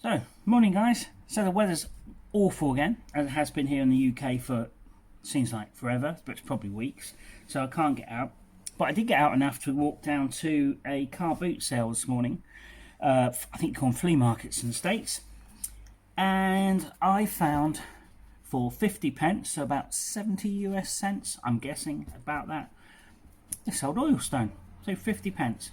So, morning guys. So the weather's awful again, as it has been here in the UK for, seems like forever, but it's probably weeks. So I can't get out. But I did get out enough to walk down to a car boot sale this morning. I think called Fleamarkets in the States. And I found for 50 pence, so about 70 US cents, I'm guessing about that, they sold Oilstone. So 50 pence.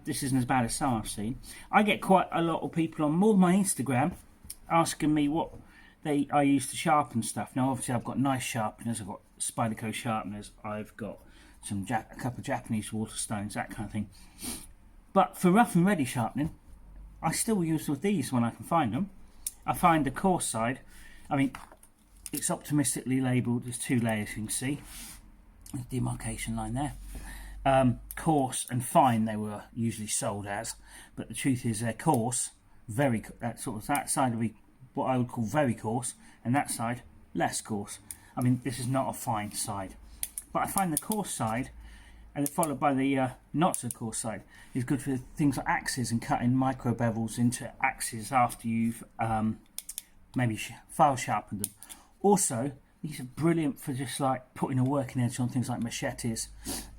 This isn't as bad as some I've seen. I get quite a lot of people on more of my Instagram asking me what I use to sharpen stuff. Now obviously I've got nice sharpeners, I've got Spyderco sharpeners, I've got a couple of Japanese waterstones, that kind of thing. But for rough and ready sharpening, I still use with these when I can find them. I find the coarse side, I mean, it's optimistically labelled, there's two layers you can see. There's a demarcation line there. Coarse and fine they were usually sold as, but the truth is they're coarse, that side would be what I would call very coarse, and that side less coarse. I mean, this is not a fine side, but I find the coarse side, and followed by the not so coarse side, is good for things like axes and cutting micro bevels into axes after you've maybe file sharpened them. Also, these are brilliant for just like putting a working edge on things like machetes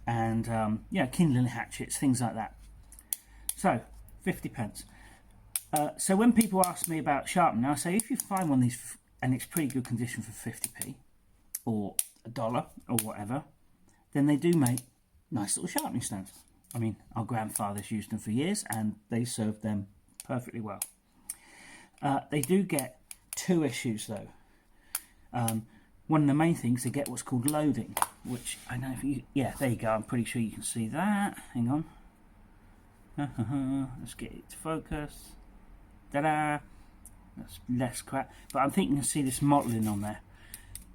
and kindling hatchets, things like that. So 50 pence. So when people ask me about sharpening, I say if you find one of these and it's pretty good condition for 50p or $1 or whatever, then they do make nice little sharpening stones. I mean, our grandfathers used them for years and they served them perfectly well. They do get two issues though. One of the main things, they get what's called loading, which I know if you, yeah, there you go, I'm pretty sure you can see that. Hang on. Let's get it to focus. Ta-da! That's less crap. But I think you can see this mottling on there.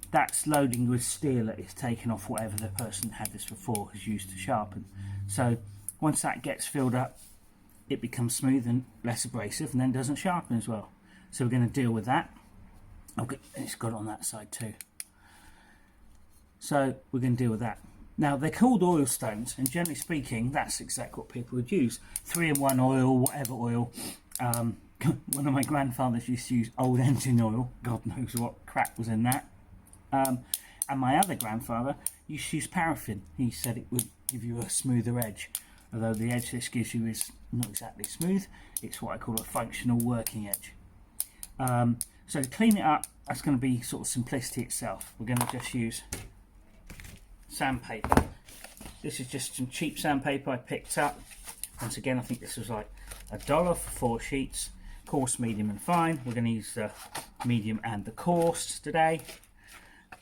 That's loading with steel that is taken off whatever the person had this before has used to sharpen. So once that gets filled up, it becomes smooth and less abrasive and then doesn't sharpen as well. So we're going to deal with that. Okay, it's got it on that side too. So we're going to deal with that. Now they're called Oilstones, and generally speaking, that's exactly what people would use. 3-in-1 oil, whatever oil. One of my grandfathers used to use old engine oil. God knows what crap was in that. And my other grandfather used to use paraffin. He said it would give you a smoother edge. Although the edge this gives you is not exactly smooth. It's what I call a functional working edge. So to clean it up, that's going to be sort of simplicity itself. We're going to just use sandpaper. This is just some cheap sandpaper I picked up. Once again, I think this was like $1 for 4 sheets. Coarse, medium and fine. We're going to use the medium and the coarse today.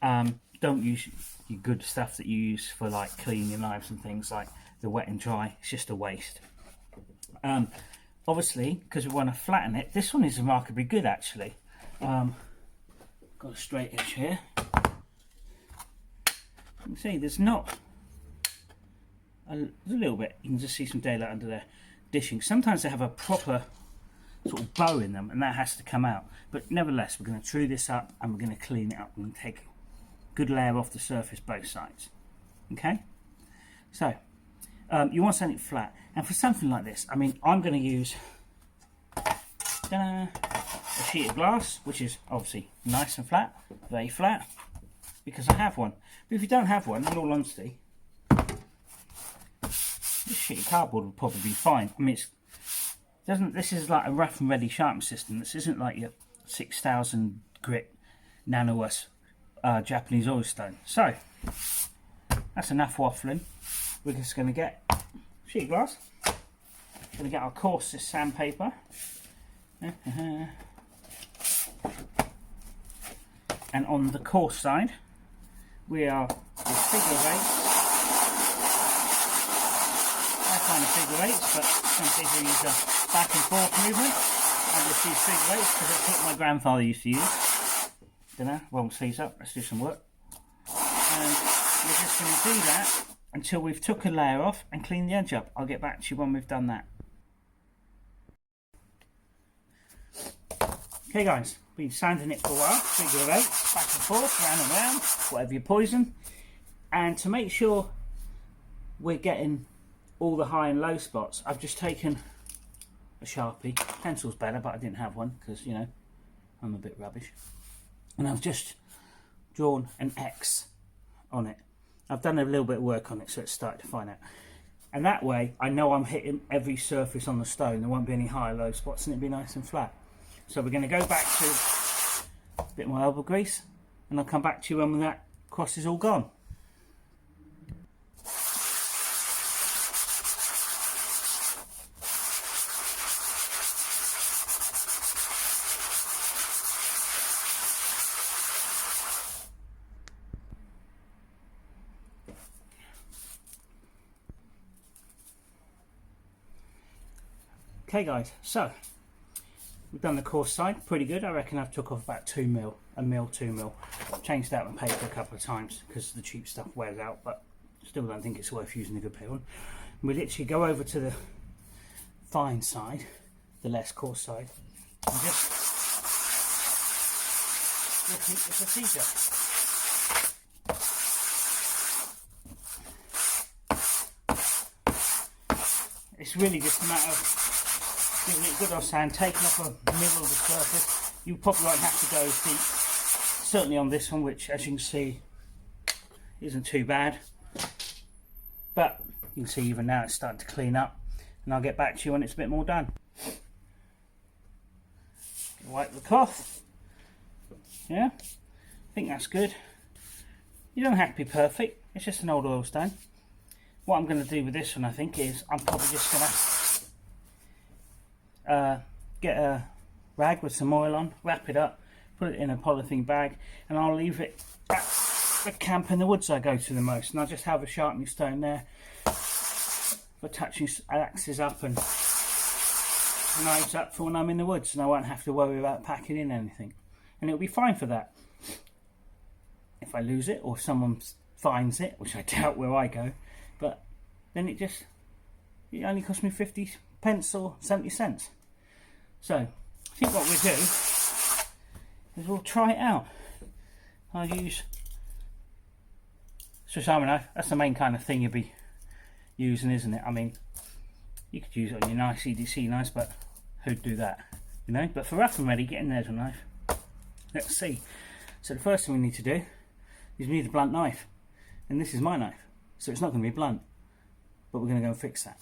Don't use your good stuff that you use for like cleaning your knives and things like the wet and dry. It's just a waste. Obviously, because we want to flatten it, this one is remarkably good actually. Got a straight edge here. You can see there's not there's a little bit, you can just see some daylight under there dishing. Sometimes they have a proper sort of bow in them and that has to come out, but nevertheless we're going to true this up and we're going to clean it up and take a good layer off the surface both sides. Okay, so you want something flat, and for something like this, I mean, I'm going to use a sheet of glass, which is obviously nice and flat, very flat, because I have one. But if you don't have one, in all honesty, this sheet of cardboard would probably be fine. I mean, this is like a rough and ready sharpening system. This isn't like your 6,000 grit nano-us Japanese Oilstone. So that's enough waffling. We're just going to get a sheet of glass. Going to get our coarsest sandpaper. And on the coarse side, we are with figure eights. I kind of figure eights, but some people use a back and forth movement. I just use figure eights because that's what my grandfather used to use. Dinner, roll the sleeves up, let's do some work. And we're just going to do that until we've took a layer off and cleaned the edge up. I'll get back to you when we've done that. Okay guys, been sanding it for a while, figure of eights, back and forth, round and round, whatever your poison. And to make sure we're getting all the high and low spots, I've just taken a Sharpie. Pencil's better, but I didn't have one because, you know, I'm a bit rubbish. And I've just drawn an X on it. I've done a little bit of work on it, so it's starting to fine out. And that way, I know I'm hitting every surface on the stone. There won't be any high or low spots, and it'll be nice and flat. So we're going to go back to a bit more elbow grease, and I'll come back to you when that cross is all gone. Okay guys, so we've done the coarse side, pretty good. I reckon I've took off about 2 mil, a mil, 2 mil. Changed out my paper a couple of times because the cheap stuff wears out, but still don't think it's worth using a good paper one. We literally go over to the fine side, the less coarse side, and just repeat the procedure. It's really just a matter of giving it a good off sand, taking off a middle of the surface. You probably won't have to go deep, certainly on this one, which as you can see isn't too bad, but you can see even now it's starting to clean up, and I'll get back to you when it's a bit more done. Wipe the cloth. Yeah, I think that's good. You don't have to be perfect, it's just an old Oilstone. What I'm going to do with this one, I think, is I'm probably just going to get a rag with some oil on, wrap it up, put it in a polythene bag, and I'll leave it at the camp in the woods I go to the most, and I'll just have a sharpening stone there for touching axes up and knives up for when I'm in the woods, and I won't have to worry about packing in anything, and it'll be fine for that. If I lose it or someone finds it, which I doubt where I go, but then it only cost me 50 pence or 70 cents. So I think what we'll do is we'll try it out. I'll use Swiss Army knife. That's the main kind of thing you'll be using, isn't it? I mean, you could use it on your nice EDC knives, but who'd do that, you know? But for rough and ready, get in there with a knife. Let's see. So the first thing we need to do is we need a blunt knife, and this is my knife, so it's not going to be blunt, but we're going to go and fix that.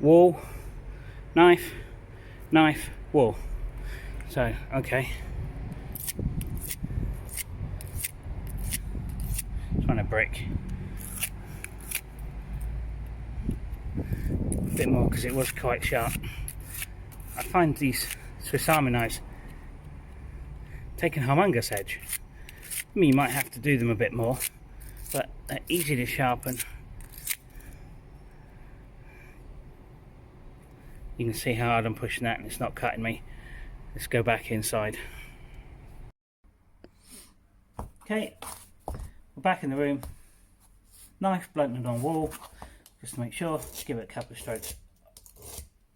Wall, knife, knife, wall. So, okay. Trying a brick. A bit more because it was quite sharp. I find these Swiss Army knives taking humongous edge. I mean, you might have to do them a bit more, but they're easy to sharpen. You can see how hard I'm pushing that and it's not cutting me. Let's go back inside. Okay, we're back in the room. Knife blunted on wall, just to make sure. Just give it a couple of strokes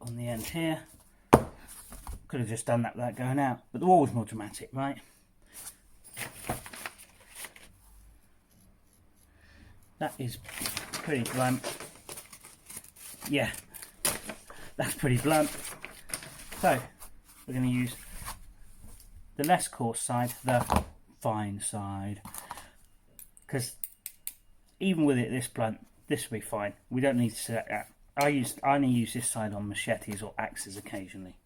on the end here. Could have just done that without going out, but the wall was more dramatic, right? That is pretty blunt. Yeah, that's pretty blunt. So we're going to use the less coarse side, the fine side, because even with it this blunt, this will be fine. We don't need to set that. I only use this side on machetes or axes occasionally.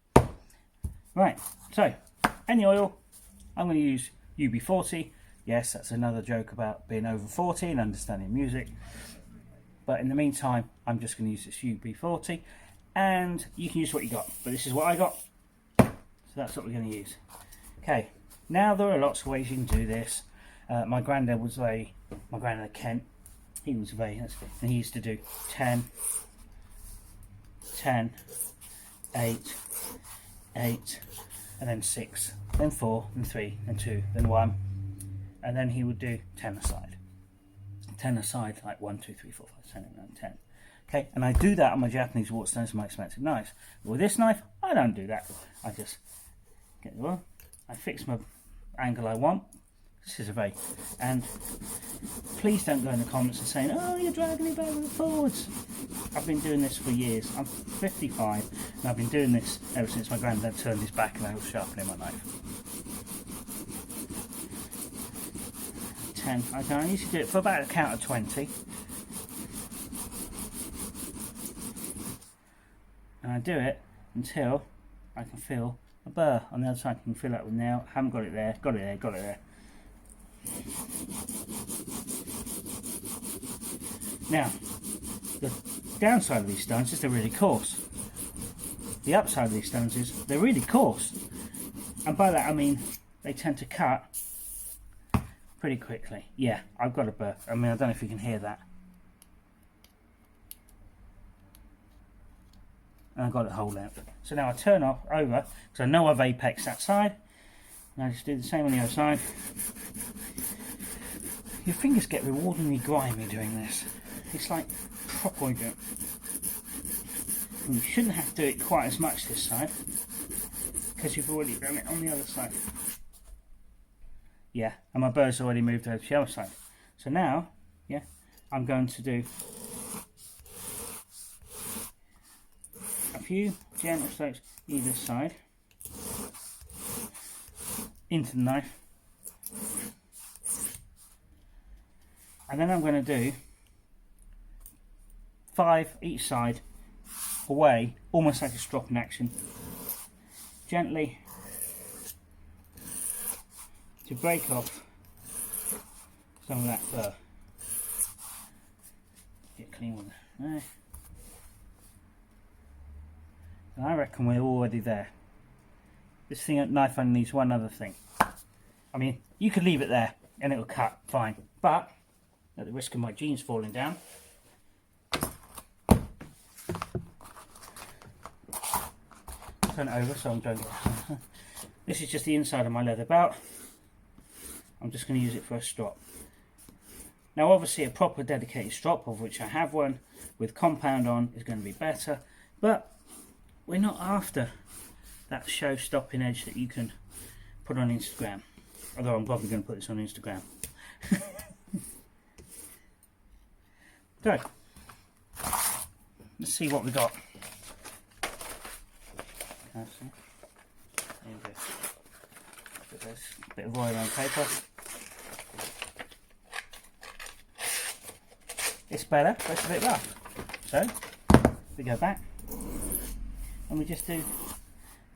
Right, so any oil, I'm going to use UB40. Yes, that's another joke about being over 40 and understanding music. But in the meantime, I'm just going to use this UB40, and you can use what you got. But this is what I got, so that's what we're going to use. Okay, now there are lots of ways you can do this. My granddad Kent, he was very, and he used to do 10, 10, 8, 8, and then 6, then 4, then 3, then 2, then 1, and then he would do 10 aside. 10 aside, like 1, 2, 3, 4, 5, 6, 7, 8, 9, 10. Okay, and I do that on my Japanese Waterstones, my expensive knives. But with this knife, I don't do that. I just get the oil, I fix my angle I want, This is a vape. And please don't go in the comments and saying, oh, you're dragging it backwards and forwards. I've been doing this for years. I'm 55 and I've been doing this ever since my granddad turned his back and I was sharpening my knife. 10. I used to do it for about a count of 20. And I do it until I can feel a burr on the other side. I can feel that with nail. Haven't got it there, got it there, got it there. Now, the downside of these stones is they're really coarse. The upside of these stones is they're really coarse. And by that I mean they tend to cut pretty quickly. Yeah, I've got a burr. I mean, I don't know if you can hear that. And I've got it whole length. So now I turn off over, because I know I've apexed that side. And I just do the same on the other side. Your fingers get rewardingly grimy doing this. It's like proper and you shouldn't have to do it quite as much this side, because you've already done it on the other side. Yeah, and my burr's already moved over to the other side. So now, yeah, I'm going to do a few gentle strokes either side into the knife, and then I'm going to do 5 each side away, almost like a stropping action, gently to break off some of that burr. Get clean with it there. And I reckon we're already there. This knife only needs one other thing. I mean, you could leave it there and it'll cut fine, but at the risk of my jeans falling down, turn it over so I'm going. This is just the inside of my leather belt. I'm just going to use it for a strop. Now obviously a proper dedicated strop, of which I have one with compound on, is going to be better, but we're not after that show stopping edge that you can put on Instagram, although I'm probably going to put this on Instagram. So let's see what we got. Put this bit of oil on paper. It's better, but it's a bit rough. So we go back and we just do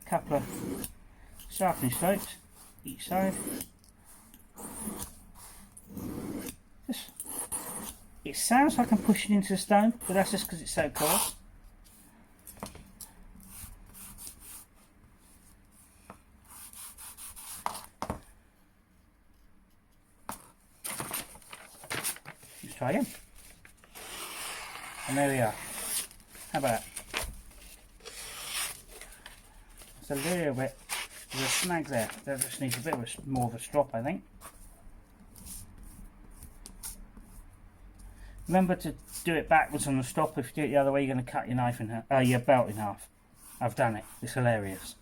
a couple of sharpening strokes each side. It sounds like I'm pushing into the stone, but that's just because it's so coarse. Let's try again. And there we are. How about that? It's a little bit, there's a snag there. That just needs a bit more of a strop, I think. Remember to do it backwards on the strop. If you do it the other way, you're going to cut your knife in half, your belt in half. I've done it. It's hilarious.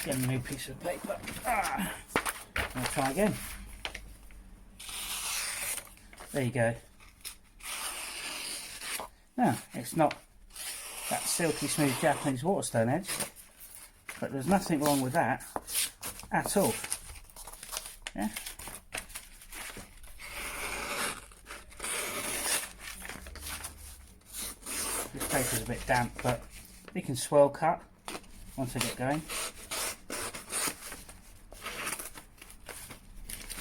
Get a new piece of paper. I'll try again. There you go. Now, it's not that silky smooth Japanese Waterstone edge, but there's nothing wrong with that at all. Yeah. This paper's a bit damp, but you can swirl cut once I get going.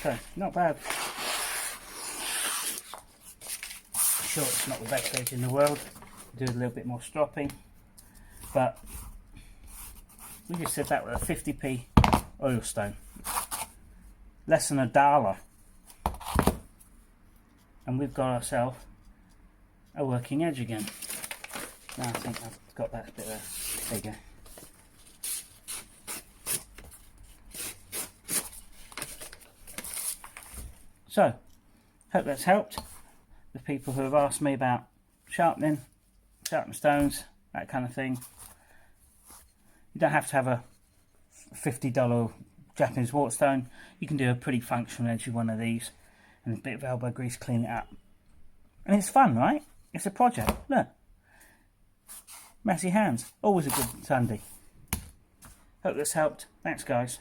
So, not bad. Sure, it's not the best edge in the world. Do a little bit more stropping, but we just did that with a 50p Oilstone, less than $1, and we've got ourselves a working edge again. Now I think I've got that bit there. There you go. So, hope that's helped the people who have asked me about sharpening stones, that kind of thing. You don't have to have a $50 Japanese Oilstone, you can do a pretty functional edge with one of these, and a bit of elbow grease, clean it up. And it's fun, right? It's a project. Look. Messy hands. Always a good Sunday. Hope this helped. Thanks, guys.